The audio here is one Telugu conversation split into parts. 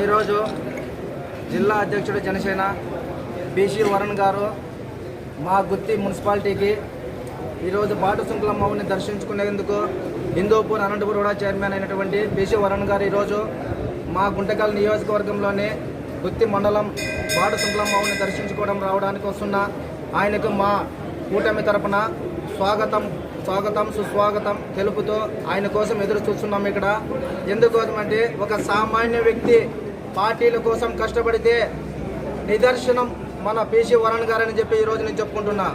ఈరోజు జిల్లా అధ్యక్షుడు జనసేన బీసీ వరుణ్ గారు మా గుత్తి మున్సిపాలిటీకి ఈరోజు బాటు సుంకులమ్మని దర్శించుకునేందుకు హిందూపూర్ అనంతపురం కూడా చైర్మన్ అయినటువంటి బీసీ వరుణ్ గారు ఈరోజు మా గుంటకల్ నియోజకవర్గంలోని గుత్తి మండలం బాటు సుంకులమ్మని దర్శించుకోవడం రావడానికి వస్తున్న ఆయనకు మా కూటమి తరపున స్వాగతం సుస్వాగతం తెలుపుతూ ఆయన కోసం ఎదురు చూస్తున్నాం. ఇక్కడ ఎందుకోసమంటే ఒక సామాన్య వ్యక్తి పార్టీల కోసం కష్టపడితే నిదర్శనం మన బీసీ వరుణ్ గారు అని చెప్పి ఈరోజు నేను చెప్పుకుంటున్నా.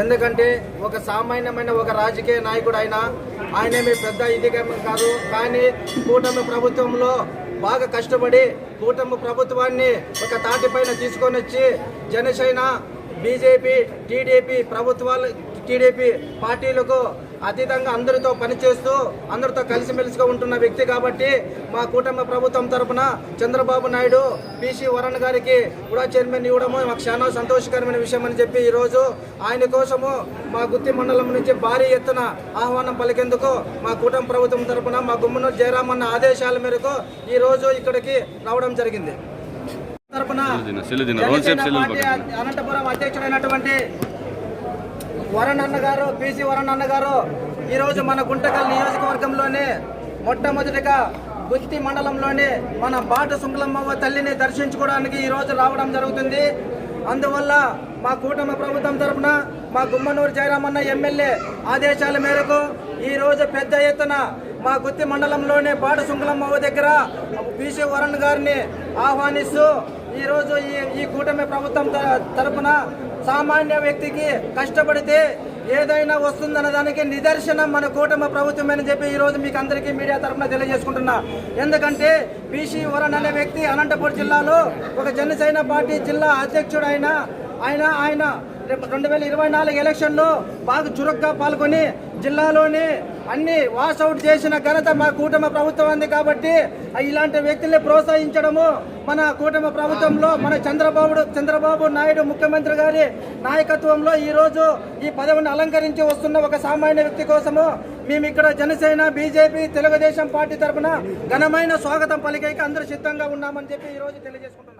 ఎందుకంటే ఒక సామాన్యమైన ఒక రాజకీయ నాయకుడు ఆయనేమి పెద్ద ఇదిగా కాదు, కానీ కూటమి ప్రభుత్వంలో బాగా కష్టపడి కూటమి ప్రభుత్వాన్ని ఒక తాటిపైన తీసుకొని వచ్చి జనసేన బీజేపీ టీడీపీ పార్టీలకు అతీతంగా అందరితో పనిచేస్తూ అందరితో కలిసిమెలిసిగా ఉంటున్న వ్యక్తి కాబట్టి మా కూటమి ప్రభుత్వం తరఫున చంద్రబాబు నాయుడు బీసీ వరుణ్ గారికి కూడా చైర్మన్ ఇవ్వడము మాకు చాలా సంతోషకరమైన విషయం అని చెప్పి ఈరోజు ఆయన కోసము మా గుత్తి మండలం నుంచి భారీ ఎత్తున ఆహ్వానం పలికేందుకు మా కూటమి ప్రభుత్వం తరఫున మా గుమ్మనూరు జయరామన్న ఆదేశాల మేరకు ఈరోజు ఇక్కడికి రావడం జరిగింది. తరఫున అనంతపురం అధ్యక్షుడైనటువంటి వరుణ్ అన్న గారు, బీసీ వరుణ్ అన్న గారు ఈరోజు మన గుంటకల్ నియోజకవర్గంలోనే మొట్టమొదటిగా గుత్తి మండలంలోనే మన బాటు సుంకులమ్మ తల్లిని దర్శించుకోవడానికి ఈరోజు రావడం జరుగుతుంది. అందువల్ల మా కూటమి ప్రభుత్వం తరఫున మా గుమ్మనూరు జయరామన్న ఎమ్మెల్యే ఆదేశాల మేరకు ఈరోజు పెద్ద ఎత్తున మా గుత్తి మండలంలోనే బాటు సుంకులమ్మ దగ్గర బీసీ వరుణ్ గారిని ఆహ్వానిస్తూ ఈరోజు ఈ కూటమి ప్రభుత్వం తరఫున సామాన్య వ్యక్తికి కష్టపడితే ఏదైనా వస్తుందన్న దానికి నిదర్శనం మన కూటమి ప్రభుత్వం అని చెప్పి ఈరోజు మీకు అందరికీ మీడియా తరఫున తెలియజేసుకుంటున్నా. ఎందుకంటే బీసీ వరుణ్ అనే వ్యక్తి అనంతపురం జిల్లాలో ఒక జనసేన పార్టీ జిల్లా అధ్యక్షుడు ఆయన 2024 ఎలక్షన్లో బాగా చురుగ్గా పాల్గొని జిల్లాలోని అన్ని వాషౌట్ చేసిన ఘనత మా కూటమి ప్రభుత్వం ఉంది. కాబట్టి ఇలాంటి వ్యక్తుల్ని ప్రోత్సహించడము మన కూటమి ప్రభుత్వంలో మన చంద్రబాబు నాయుడు ముఖ్యమంత్రి గారి నాయకత్వంలో ఈరోజు ఈ పదవిని అలంకరించి వస్తున్న ఒక సామాన్య వ్యక్తి కోసము మేము ఇక్కడ జనసేన బీజేపీ తెలుగుదేశం పార్టీ తరఫున ఘనమైన స్వాగతం పలికేకి అందరూ సిద్ధంగా ఉన్నామని చెప్పి ఈరోజు తెలియజేసుకుంటున్నాం.